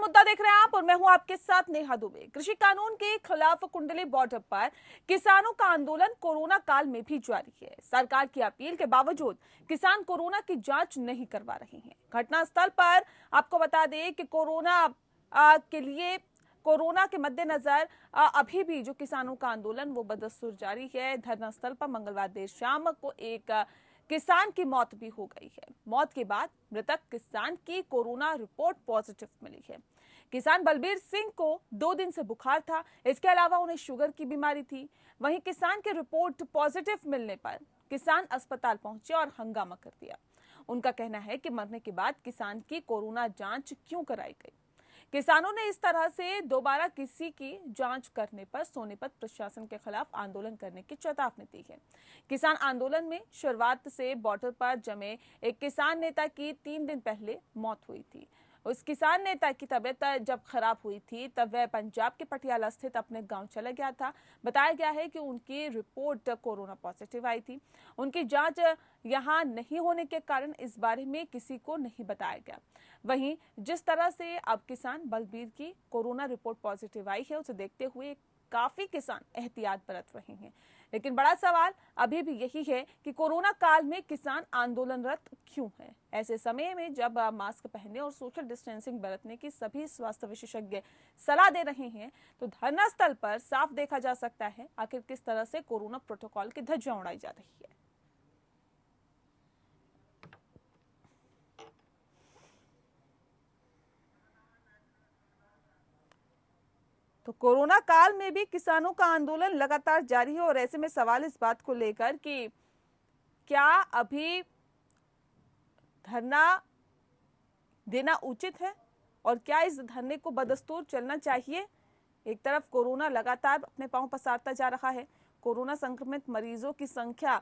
मुद्दा देख रहे हैं आप और मैं हूं आपके साथ नेहा दुबे। कृषि कानून के खिलाफ कुंडली बॉर्डर पर किसानों का आंदोलन कोरोना काल में भी जारी है। सरकार की अपील के बावजूद किसान कोरोना की जांच नहीं करवा रहे हैं। घटनास्थल पर आपको बता दें कि कोरोना के मद्देनजर अभी भी जो किसानों का आंदोलन वो बदस्तूर जारी है। धरना स्थल पर मंगलवार देर शाम को एक किसान की मौत भी हो गई है। मौत के बाद मृतक किसान की कोरोना रिपोर्ट पॉजिटिव मिली है। किसान बलबीर सिंह को 2 दिन से बुखार था, इसके अलावा उन्हें शुगर की बीमारी थी। वहीं किसान की रिपोर्ट पॉजिटिव मिलने पर किसान अस्पताल पहुंचे और हंगामा कर दिया। उनका कहना है कि मरने के बाद किसान की कोरोना जांच क्यों कराई गई। किसानों ने इस तरह से दोबारा किसी की जांच करने पर सोनीपत प्रशासन के खिलाफ आंदोलन करने की चेतावनी दी है। किसान आंदोलन में शुरुआत से बॉर्डर पर जमे एक किसान नेता की 3 दिन पहले मौत हुई थी। उस किसान नेता की तबीयत जब खराब हुई थी तब वह पंजाब के पटियाला स्थित अपने गांव चला गया था। बताया गया है कि उनकी रिपोर्ट कोरोना पॉजिटिव आई थी। उनकी जांच यहां नहीं होने के कारण इस बारे में किसी को नहीं बताया गया। वहीं जिस तरह से अब किसान बलबीर की कोरोना रिपोर्ट पॉजिटिव आई है उसे देखते हुए काफी किसान एहतियात बरत रहे हैं। लेकिन बड़ा सवाल अभी भी यही है कि कोरोना काल में किसान आंदोलनरत क्यों है। ऐसे समय में जब मास्क पहनने और सोशल डिस्टेंसिंग बरतने की सभी स्वास्थ्य विशेषज्ञ सलाह दे रहे हैं तो धरना स्थल पर साफ देखा जा सकता है आखिर किस तरह से कोरोना प्रोटोकॉल की धज्जियां उड़ाई जा रही है। तो कोरोना काल में भी किसानों का आंदोलन लगातार जारी है और ऐसे में सवाल इस बात को लेकर कि क्या अभी धरना देना उचित है और क्या इस धरने को बदस्तूर चलना चाहिए। एक तरफ कोरोना लगातार अपने पांव पसारता जा रहा है। कोरोना संक्रमित मरीजों की संख्या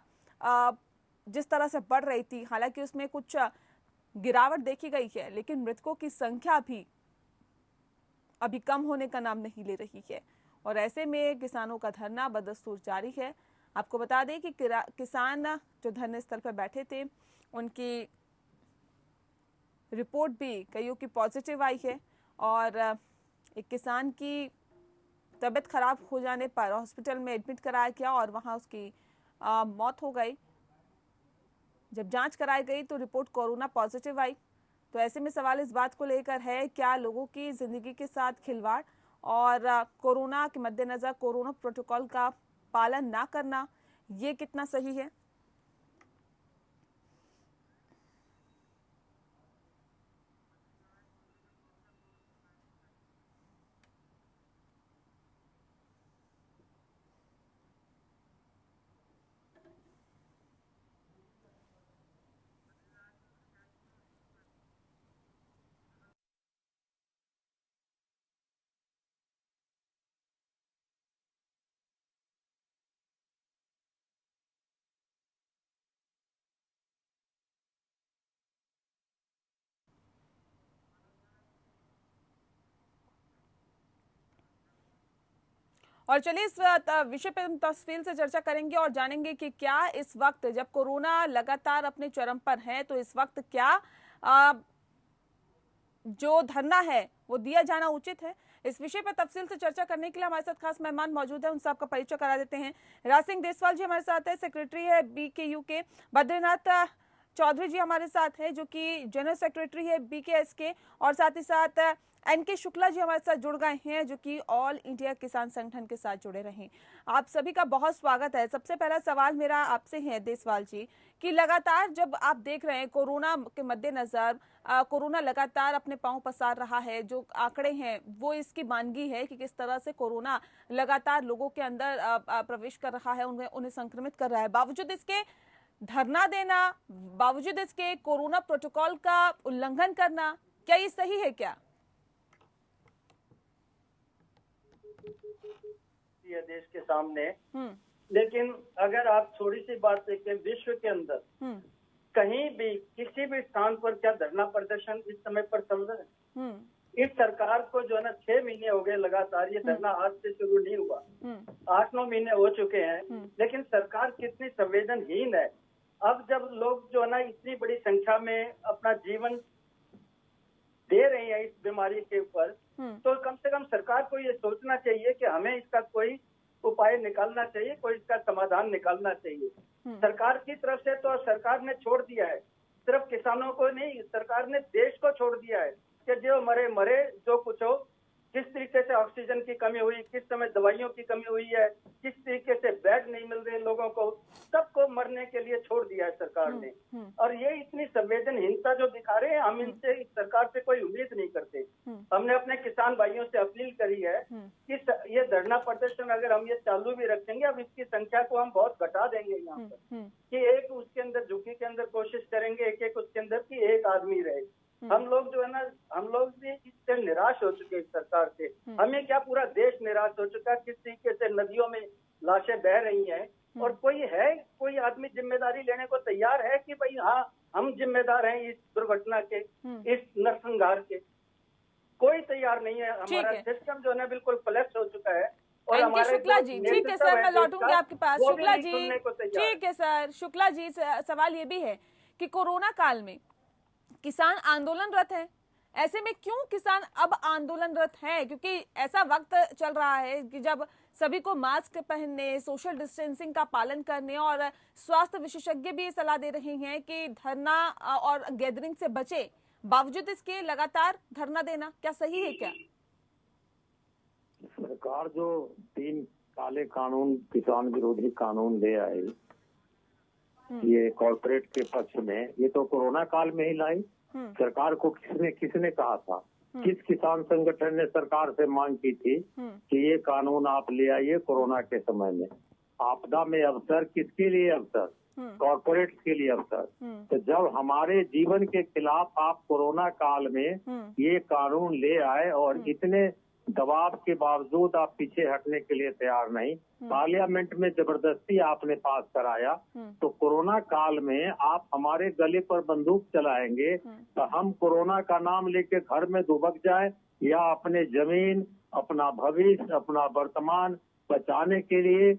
जिस तरह से बढ़ रही थी, हालांकि उसमें कुछ गिरावट देखी गई है, लेकिन मृतकों की संख्या भी अभी कम होने का नाम नहीं ले रही है और ऐसे में किसानों का धरना बदस्तूर जारी है। आपको बता दें कि किसान जो धरने स्थल पर बैठे थे उनकी रिपोर्ट भी कईयों की पॉजिटिव आई है और एक किसान की तबीयत खराब हो जाने पर हॉस्पिटल में एडमिट कराया गया और वहां उसकी मौत हो गई। जब जांच कराई गई तो रिपोर्ट कोरोना पॉजिटिव आई। तो ऐसे में सवाल इस बात को लेकर है क्या लोगों की जिंदगी के साथ खिलवाड़ और कोरोना के मद्देनजर कोरोना प्रोटोकॉल का पालन ना करना ये कितना सही है। और चलिए इस विषय पर हम तफसील से चर्चा करेंगे और जानेंगे कि क्या इस वक्त जब कोरोना लगातार अपने चरम पर है तो इस वक्त क्या जो धरना है वो दिया जाना उचित है। इस विषय पर तफसील से चर्चा करने के लिए हमारे साथ खास मेहमान मौजूद है, उनसे आपका परिचय करा देते हैं। राज सिंह देसवाल जी हमारे साथ है, सेक्रेटरी है BKU के। बद्रीनाथ चौधरी जी हमारे साथ है जो कि जनरल सेक्रेटरी है BKS के, और साथ ही साथ NK शुक्ला जी हमारे साथ जुड़ गए हैं जो कि ऑल इंडिया किसान संगठन के साथ जुड़े रहे। आप सभी का बहुत स्वागत है। सबसे पहला सवाल मेरा आपसे है देसवाल जी कि लगातार जब आप देख रहे हैं कोरोना के मद्देनजर कोरोना लगातार अपने पांव पसार रहा है, जो आंकड़े हैं वो इसकी मानगी है कि किस तरह से कोरोना लगातार लोगों के अंदर प्रवेश कर रहा है, उन्हें संक्रमित कर रहा है। बावजूद इसके धरना देना, बावजूद इसके कोरोना प्रोटोकॉल का उल्लंघन करना, क्या ये सही है क्या? देश के सामने, लेकिन अगर आप थोड़ी सी बात देखें विश्व के अंदर कहीं भी किसी भी स्थान पर क्या धरना प्रदर्शन इस समय पर चल रहा है? इस सरकार को जो है ना 6 महीने हो गए लगातार, ये धरना आज से शुरू नहीं हुआ, 8-9 महीने हो चुके हैं, लेकिन सरकार कितनी संवेदनहीन है। अब जब लोग जो है ना इतनी बड़ी संख्या में अपना जीवन दे रही है इस बीमारी के ऊपर, तो कम से कम सरकार को ये सोचना चाहिए कि हमें इसका कोई उपाय निकालना चाहिए, कोई इसका समाधान निकालना चाहिए। सरकार की तरफ से तो सरकार ने छोड़ दिया है, सिर्फ किसानों को नहीं, सरकार ने देश को छोड़ दिया है कि जो मरे मरे, जो कुछ हो, किस तरीके से ऑक्सीजन की कमी हुई, किस समय दवाइयों की कमी हुई है, किस तरीके से बेड नहीं मिल रहे लोगों को, सबको मरने के लिए छोड़ दिया है सरकार ने। और ये इतनी संवेदनहीनता जो दिखा रहे हैं, हम इनसे इस सरकार से कोई उम्मीद नहीं करते। हमने अपने किसान भाइयों से अपील करी है कि ये धरना प्रदर्शन अगर हम ये चालू भी रखेंगे, अब इसकी संख्या को हम बहुत घटा देंगे यहाँ पर, कि एक उसके अंदर झुकी के अंदर कोशिश करेंगे, एक उसके अंदर की एक आदमी रहे। हम लोग जो है ना, हम लोग भी इससे निराश हो चुके हैं सरकार से। हमें क्या, पूरा देश निराश हो चुका है। किस तरीके से नदियों में लाशें बह रही हैं और कोई आदमी जिम्मेदारी लेने को तैयार है कि भाई हाँ, हम जिम्मेदार हैं इस दुर्घटना के, इस नरसंहार के? कोई तैयार नहीं है। हमारा सिस्टम जो है ना बिल्कुल फ्लैश हो चुका है। और हमारे शुक्ला जी, ठीक है सर, मैं लौटूंगी आपके पास। शुक्ला जी, ठीक है सर। शुक्ला जी, सवाल ये भी है कि कोरोना काल में किसान आंदोलनरत है, ऐसे में क्यों किसान अब आंदोलनरत है? क्योंकि ऐसा वक्त चल रहा है कि जब सभी को मास्क पहनने, सोशल डिस्टेंसिंग का पालन करने, और स्वास्थ्य विशेषज्ञ भी सलाह दे रहे हैं कि धरना और गैदरिंग से बचे, बावजूद इसके लगातार धरना देना क्या सही है क्या? सरकार जो 3 काले कानून, किसान विरोधी कानून ले आई, ये कॉर्पोरेट के पक्ष में, ये तो कोरोना काल में ही लाई। सरकार को किसने कहा था? किस किसान संगठन ने सरकार से मांग की थी कि ये कानून आप ले आइए कोरोना के समय में? आपदा में अवसर किसके लिए अवसर? कॉर्पोरेट के लिए अवसर। तो जब हमारे जीवन के खिलाफ आप कोरोना काल में ये कानून ले आए और इतने दबाव के बावजूद आप पीछे हटने के लिए तैयार नहीं, पार्लियामेंट में जबरदस्ती आपने पास कराया, तो कोरोना काल में आप हमारे गले पर बंदूक चलाएंगे तो हम कोरोना का नाम लेके घर में दुबक जाए, या अपने जमीन, अपना भविष्य, अपना वर्तमान बचाने के लिए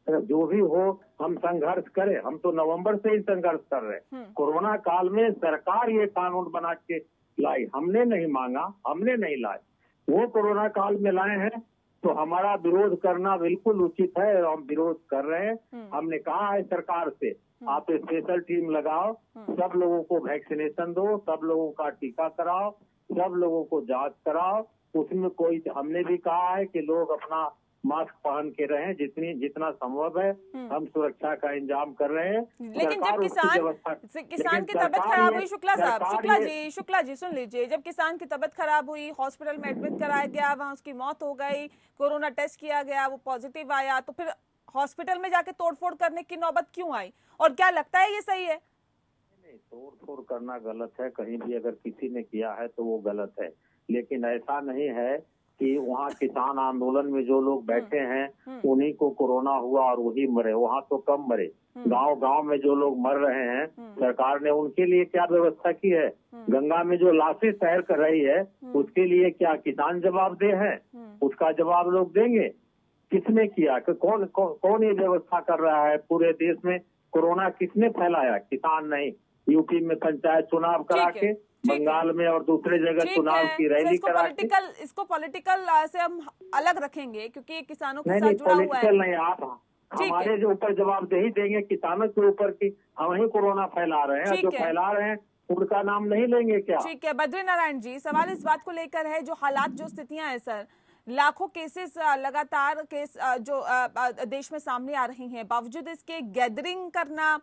जो भी हो हम संघर्ष करें? हम तो नवंबर से ही संघर्ष कर रहे हैं। कोरोना काल में सरकार ये कानून बना के लाई, हमने नहीं मांगा, हमने नहीं लाए, वो कोरोना काल में लाए हैं। तो हमारा विरोध करना बिल्कुल उचित है और हम विरोध कर रहे हैं। हमने कहा है सरकार से, आप स्पेशल टीम लगाओ, सब लोगों को वैक्सीनेशन दो, सब लोगों का टीका कराओ, सब लोगों को जांच कराओ। उसमें कोई, हमने भी कहा है कि लोग अपना मास्क पहन के रहें, जितना संभव है हम सुरक्षा का इंतजाम कर रहे हैं। लेकिन जब किसान की तबीयत खराब हुई, शुक्ला जी सुन लीजिए, जब किसान की तबीयत खराब हुई, हॉस्पिटल में एडमिट कराया गया, वहाँ उसकी मौत हो गई, कोरोना टेस्ट किया गया, वो पॉजिटिव आया, तो फिर हॉस्पिटल में जाके तोड़फोड़ करने की नौबत क्यों आई? और क्या लगता है ये सही है? नहीं, तोड़फोड़ करना गलत है, कहीं भी अगर किसी ने किया है तो वो गलत है, लेकिन ऐसा नहीं है कि वहाँ किसान आंदोलन में जो लोग बैठे हैं उन्हीं को कोरोना हुआ और वही मरे। वहाँ तो कम मरे, गांव में जो लोग मर रहे हैं, सरकार ने उनके लिए क्या व्यवस्था की है? गंगा में जो लाशें तैर कर रही है उसके लिए क्या किसान जवाबदेह है? उसका जवाब लोग देंगे। किसने किया? कौन ये व्यवस्था कर रहा है पूरे देश में? कोरोना किसने फैलाया? किसान नहीं। यूपी में पंचायत चुनाव करा के, बंगाल में और दूसरे जगह चुनाव की रैली करा के। इसको पॉलिटिकल से हम अलग रखेंगे क्योंकि किसानों के साथ जुड़ा हुआ है। पॉलिटिकल नहीं, आप हमारे जो ऊपर जवाबदेही देंगे किसानों के ऊपर की हम ही कोरोना फैला रहे हैं, जो फैला रहे हैं उनका नाम नहीं लेंगे क्या? ठीक है बद्रीनारायण जी, सवाल इस बात को लेकर है, जो हालात, जो स्थितियां हैं सर, लाखों केसेस लगातार जो देश में सामने आ रही हैं, बावजूद इसके गैदरिंग करना,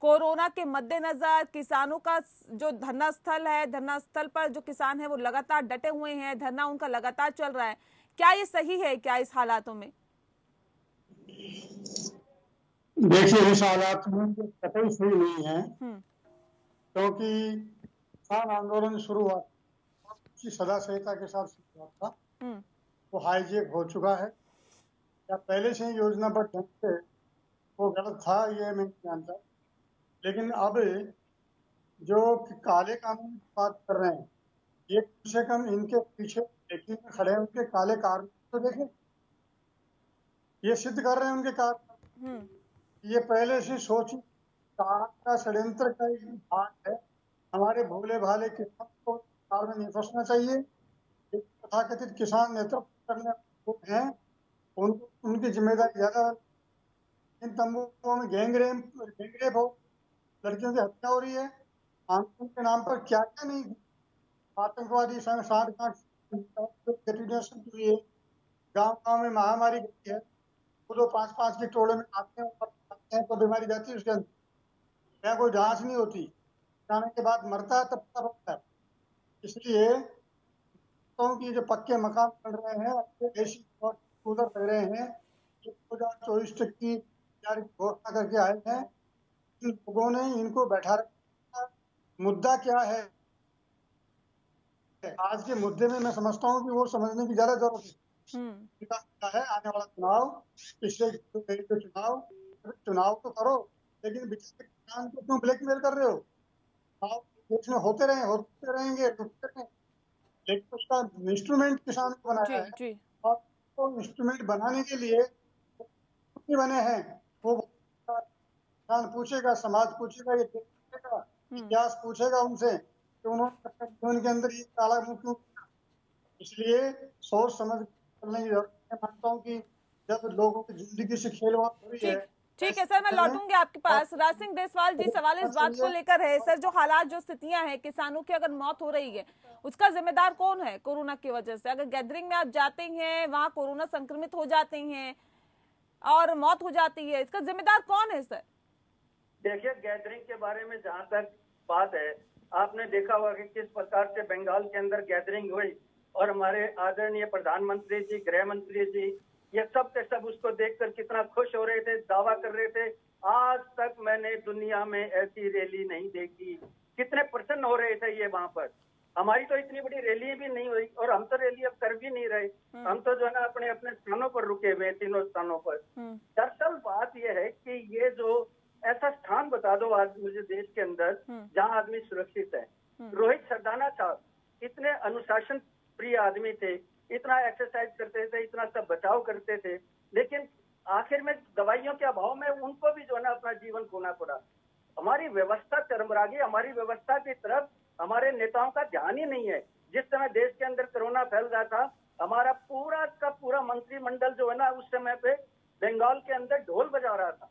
कोरोना के मद्देनजर किसानों का जो धरना स्थल है, धरना स्थल पर जो किसान है वो लगातार डटे हुए हैं, धरना उनका लगातार चल रहा है, क्या ये सही है क्या इस हालातों में? देखिए, इस हालात में कतई सही नहीं है, क्योंकि किसान आंदोलन शुरू हुआ सदा संहिता के साथ शुरू हुआ था, वो हाईजेक हो चुका है या पहले से ही योजनाबद्ध ढंग से वो गलत था, ये मैं नहीं जानता। लेकिन अब जो काले कानून की बात कर रहे हैं, ये कम से कम इनके पीछे लेकिन खड़े उनके काले कानून तो देखें, ये सिद्ध कर रहे हैं उनके कारण। ये पहले से सोच का षड्यंत्र का भाग है। हमारे भोले भाले किसान को तार में नहीं फंसना चाहिए। एक तथाकथित किसान नेतृत्व करने वाले लोग हैं, उनकी जिम्मेदारी ज्यादा। इन तंबुओं में गैंगरेप हो, लड़कियों की हत्या हो रही है, आंदोलन के नाम पर क्या क्या नहीं, आतंकवादी सांठ डेटोनेशन के लिए गांव गांव में महामारी गई है। वो जो 5-5 के टोले में आते हैं तो बीमारी जाती है उसके अंदर, यहाँ कोई जांच नहीं होती, जाने के बाद मरता है तब पता लगता है। इसलिए की जो पक्के मकान बन रहे हैं, ऐसी कूलर लग रहे हैं, 2024 तक की घोषणा करके आए हैं। इन लोगों ने इनको बैठा रखा। मुद्दा क्या है? आज के मुद्दे में मैं समझता हूँ कि वो समझने की ज्यादा जरूरत है। आने वाला चुनाव, पिछले चुनाव तो करो, लेकिन बेचारे किसान को क्यों ब्लैकमेल कर रहे हो? देश में होते रहेंगे, लेकिन उसका इंस्ट्रूमेंट किसान को बनाया है, और तो इंस्ट्रूमेंट बनाने के लिए बने हैं। वो किसान पूछेगा, समाज पूछेगा, ये पूछेगा, इतिहास पूछेगा उनसे कि उन्होंने के अंदर ये काला मुंह क्यों किया। इसलिए सोच समझ चलने की जरूरत है। मानता हूँ कि जब लोगों की जिंदगी से खेलवाड़ हो रही है। ठीक है सर, मैं लौटूंगी आपके पास। राज सिंह देसवाल जी, सवाल इस बात को लेकर है सर, जो हालात, जो स्थितियां हैं, किसानों की अगर मौत हो रही है, उसका जिम्मेदार कौन है कोरोना की वजह से? अगर गैदरिंग में आप जाते हैं, वहां कोरोना संक्रमित हो जाते हैं और मौत हो जाती है, इसका जिम्मेदार कौन है सर? देखिए, गैदरिंग के बारे में जहाँ तक बात है, आपने देखा होगा कि किस प्रकार से बंगाल के अंदर गैदरिंग हुई, और हमारे आदरणीय प्रधानमंत्री जी, गृह मंत्री जी, ये सब के सब उसको देखकर कितना खुश हो रहे थे, दावा कर रहे थे, आज तक मैंने दुनिया में ऐसी रैली नहीं देखी। कितने प्रसन्न हो रहे थे ये वहां पर। हमारी तो इतनी बड़ी रैली भी नहीं हुई, और हम तो रैली अब कर भी नहीं रहे। हम तो जो है ना अपने अपने स्थानों पर रुके हुए, तीनों स्थानों पर। दरअसल बात यह है कि ये जो ऐसा स्थान बता दो आज मुझे देश के अंदर जहाँ आदमी सुरक्षित है। रोहित सरदाना साहब इतने अनुशासन प्रिय आदमी थे, इतना एक्सरसाइज करते थे, इतना सब बचाव करते थे, लेकिन आखिर में दवाइयों के अभाव में उनको भी जो है ना अपना जीवन खोना पड़ा। हमारी व्यवस्था चरमरा गई। हमारी व्यवस्था की तरफ हमारे नेताओं का ध्यान ही नहीं है। जिस समय देश के अंदर कोरोना फैल रहा था, हमारा पूरा का पूरा मंत्रिमंडल जो है ना उस समय पे बंगाल के अंदर ढोल बजा रहा था।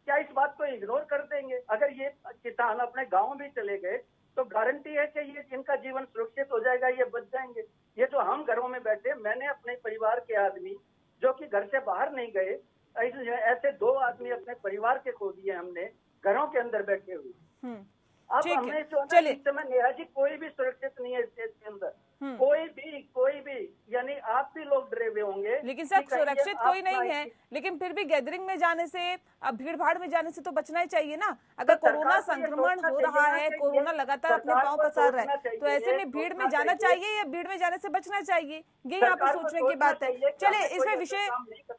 क्या इस बात को इग्नोर कर देंगे? अगर ये किसान अपने गांव भी चले गए तो गारंटी है कि ये इनका जीवन सुरक्षित हो जाएगा, ये बच जाएंगे। ये जो हम घरों में बैठे, मैंने अपने परिवार के आदमी जो कि घर से बाहर नहीं गए, ऐसे 2 आदमी अपने परिवार के खो दिए हमने, घरों के अंदर बैठे हुए। अब हमें जो है इस समय नेहा जी कोई भी सुरक्षित नहीं है इस देश के अंदर। कोई भी, यानी आप भी लोग डरे हुए होंगे। लेकिन सर सुरक्षित कोई नहीं है, लेकिन फिर भी गैदरिंग में जाने से, अब भीड़ भाड़ में जाने से तो बचना ही चाहिए ना। अगर कोरोना संक्रमण हो रहा है, कोरोना लगातार अपने पांव पसार रहा है, तो ऐसे में भीड़ में जाना चाहिए या भीड़ में जाने से बचना चाहिए? ये यहाँ पे सोचने की बात है। चलिए इसमें विषय,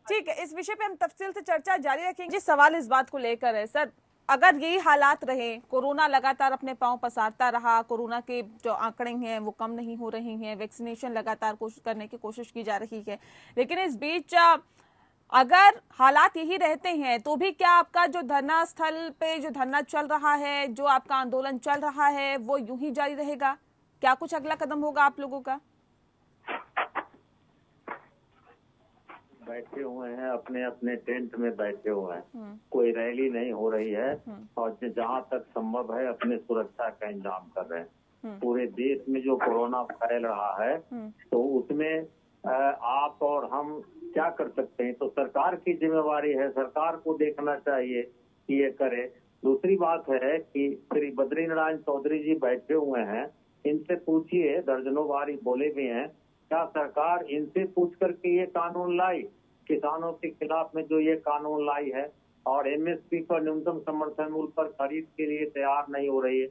ठीक है, इस विषय पे हम तफसील से चर्चा जारी रखेंगे। सवाल इस बात को लेकर है सर, अगर यही हालात रहे, कोरोना लगातार अपने पांव पसारता रहा, कोरोना के जो आंकड़े हैं वो कम नहीं हो रहे हैं, वैक्सीनेशन लगातार करने की कोशिश की जा रही है, लेकिन इस बीच अगर हालात यही रहते हैं तो भी क्या आपका जो धरना स्थल पे जो धरना चल रहा है, जो आपका आंदोलन चल रहा है, वो यूं ही जारी रहेगा? क्या कुछ अगला कदम होगा आप लोगों का? बैठे हुए हैं, अपने अपने टेंट में बैठे हुए हैं, कोई रैली नहीं हो रही है, और जहाँ तक संभव है अपने सुरक्षा का इंतजाम कर रहे हैं। पूरे देश में जो कोरोना फैल रहा है तो उसमें आप और हम क्या कर सकते हैं? तो सरकार की जिम्मेवारी है, सरकार को देखना चाहिए कि ये करे। दूसरी बात है कि श्री बद्री नारायण चौधरी जी बैठे हुए हैं, इनसे पूछिए, दर्जनों बारी बोले भी हैं, क्या सरकार इनसे पूछ करके ये कानून लाई, किसानों के खिलाफ में जो ये कानून लाई है, और एमएसपी पर न्यूनतम समर्थन मूल्य पर खरीद के लिए तैयार नहीं हो रही है।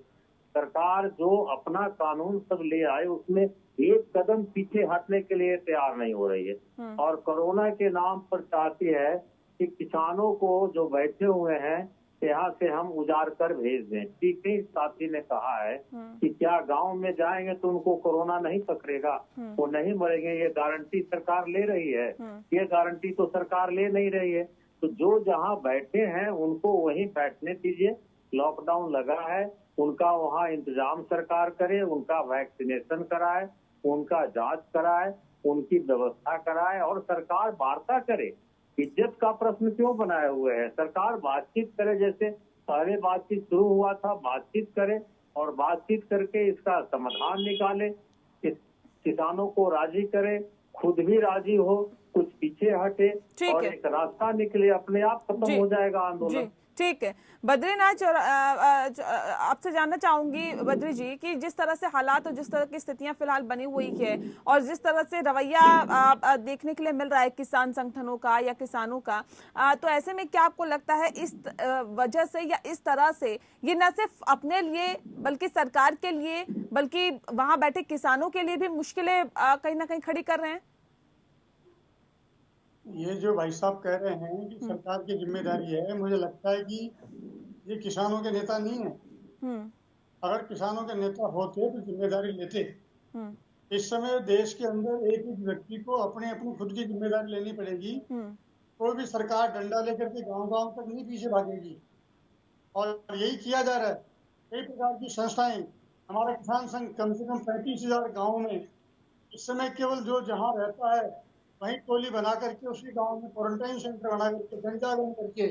सरकार जो अपना कानून सब ले आए उसमें एक कदम पीछे हटने के लिए तैयार नहीं हो रही है, और कोरोना के नाम पर चाहती है कि किसानों को जो बैठे हुए हैं यहाँ से हम उजाड़ कर भेज दें। ठीक है, साथी ने कहा है कि क्या गांव में जाएंगे तो उनको कोरोना नहीं पकड़ेगा, वो नहीं मरेंगे, ये गारंटी सरकार ले रही है? ये गारंटी तो सरकार ले नहीं रही है। तो जो जहां बैठे हैं उनको वहीं बैठने दीजिए, लॉकडाउन लगा है उनका वहाँ इंतजाम सरकार करे, उनका वैक्सीनेशन कराए, उनका जांच कराए, उनकी व्यवस्था कराए और सरकार वार्ता करे। इज्जत का प्रश्न क्यों बनाए हुए है? सरकार बातचीत करे, जैसे पहले बातचीत शुरू हुआ था, बातचीत करे और बातचीत करके इसका समाधान निकाले, किसानों को राजी करे, खुद भी राजी हो, कुछ पीछे हटे और एक रास्ता निकले, अपने आप खत्म हो जाएगा आंदोलन। ठीक है बद्रीनाथ, आपसे जानना चाहूंगी बद्री जी कि जिस तरह से हालात और जिस तरह की स्थितियां फिलहाल बनी हुई है और जिस तरह से रवैया देखने के लिए मिल रहा है किसान संगठनों का या किसानों का, तो ऐसे में क्या आपको लगता है इस वजह से या इस तरह से ये न सिर्फ अपने लिए बल्कि सरकार के लिए बल्कि वहां बैठे किसानों के लिए भी मुश्किलें कहीं ना कहीं खड़ी कर रहे हैं? ये जो भाई साहब कह रहे हैं कि सरकार की जिम्मेदारी है, मुझे लगता है कि ये किसानों के नेता नहीं है। अगर किसानों के नेता होते तो जिम्मेदारी लेते। इस समय देश के अंदर एक एक व्यक्ति को अपने अपनी खुद की जिम्मेदारी लेनी पड़ेगी। कोई भी सरकार डंडा लेकर के गांव-गांव तक नहीं पीछे भागेगी और यही किया जा रहा है। कई प्रकार की संस्थाएं, हमारा किसान संघ कम से कम 35,000 गाँव में इस समय केवल जो जहाँ रहता है वहीं टोली बना करके उसी गांव में क्वारंटाइन सेंटर बना करके संचालन करके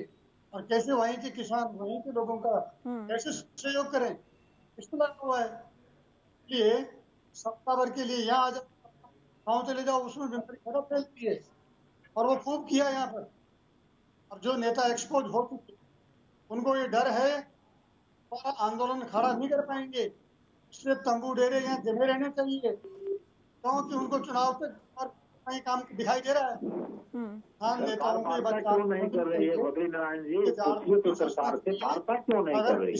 और कैसे वहीं के किसान वहीं के लोगों का कैसे सहयोग करें, इसको लगा हुआ है। इसलिए सप्ताह भर के लिए यहाँ आ जाओ, गाँव चले जाओ, उसमें बीमारी खराब फैलती है और वो खूब किया यहाँ पर। और जो नेता एक्सपोज हो चुके उनको ये डर है और आंदोलन खड़ा नहीं कर पाएंगे, इसलिए तंबू डेरे यहाँ जमे रहने चाहिए क्योंकि उनको चुनाव तक कहीं काम दिखाई दे रहा है। सरकार वार्ता क्यों नहीं कर रही है बद्रीनारायण जी? पूछिए तो सरकार से, वार्ता क्यों नहीं कर रही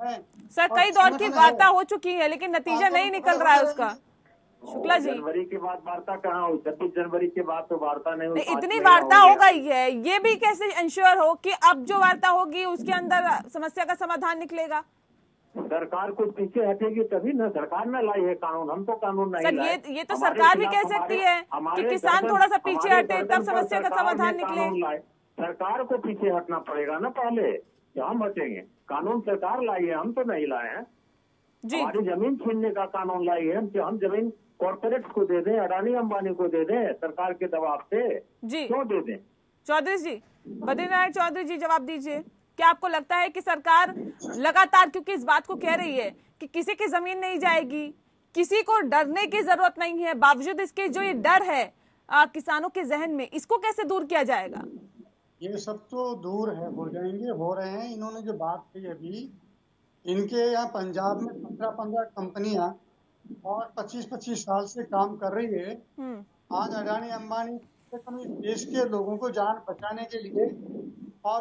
है? सर कई दौर की वार्ता हो चुकी है लेकिन नतीजा नहीं निकल रहा है उसका। शुक्ला जी, जनवरी के बाद वार्ता कहाँ हुई? 26 जनवरी के बाद तो वार्ता नहीं हुई। इतनी वार्ता हो गई है, ये भी कैसे इंश्योर हो कि अब जो वार्ता होगी उसके अंदर समस्या का समाधान निकलेगा? सरकार कुछ पीछे हटेगी तभी ना, सरकार ने लाई है कानून, हम तो कानून नहीं लाए। सर ये तो सरकार भी कह सकती है कि किसान थोड़ा सा पीछे हटे तब समस्या का समाधान निकले। सरकार को पीछे हटना पड़ेगा ना पहले, तो हम हटेंगे। कानून सरकार लाई है, हम तो नहीं लाए हैं। हमारी जमीन छीनने का कानून लाई है, हम जमीन कॉर्पोरेट को दे दें, अडानी अंबानी को दे दें सरकार के दबाव से, क्यों दे दें? चौधरी जी, बद्रीनारायण चौधरी जी जवाब दीजिए। क्या आपको लगता है कि सरकार लगातार क्योंकि इस बात को कह रही है कि किसी की जमीन नहीं जाएगी, किसी को डरने की जरूरत नहीं है, बावजूद इसके जो ये डर है किसानों के जहन में, इसको कैसे दूर किया जाएगा? ये सब तो दूर है, हो जाएंगे, हो रहे हैं। इन्होंने जो बात कही अभी, इनके यहाँ पंजाब में 15-15 कंपनियां और 25-25 साल से काम कर रही है। आज अडानी अंबानी देश के लोगों को जान बचाने के लिए और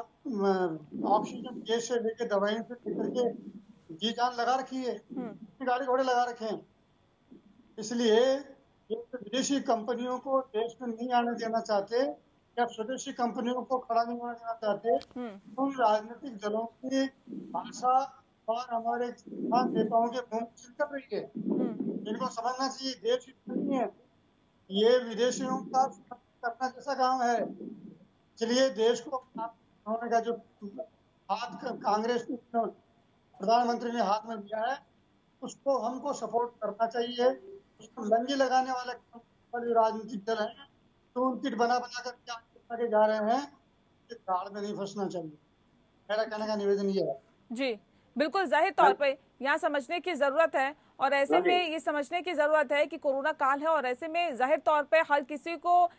ऑक्सीजन गैस से लेकर दवाइयों से लेकर के जी जान लगा रखी है, गाड़ी घोड़े लगा रखे हैं। इसलिए ये विदेशी कंपनियों को देश में नहीं आने देना चाहते या स्वदेशी कंपनियों को खड़ा नहीं होने देना चाहते। उन राजनीतिक दलों की भाषा और हमारे नेताओं के मुंह कर रही है। इनको समझना चाहिए देश नहीं है, ये विदेशियों का करना जैसा काम है। इसलिए देश को उन्होंने का जो हाथ कांग्रेस प्रधानमंत्री ने हाथ में लिया है उसको हमको सपोर्ट करना चाहिए। उसको लंगी लगाने वाले राजनीतिक दल हैं तो किट बना कर जा रहे हैं, गाड़ में नहीं फंसना चाहिए। मेरा कहने का निवेदन ये है। जी बिल्कुल, जाहिर तौर पे यहाँ समझने की जरूरत है और ऐसे में ये समझने की जरूरत है कि कोरोना काल है और ऐसे में जाहिर तौर पे हर किसी को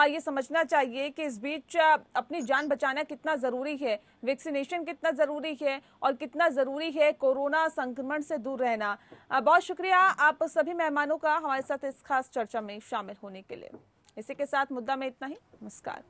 ये समझना चाहिए कि इस बीच अपनी जान बचाना कितना जरूरी है, वैक्सीनेशन कितना जरूरी है और कितना जरूरी है कोरोना संक्रमण से दूर रहना। बहुत शुक्रिया आप सभी मेहमानों का हमारे साथ इस खास चर्चा में शामिल होने के लिए। इसी के साथ मुद्दा में इतना ही। नमस्कार।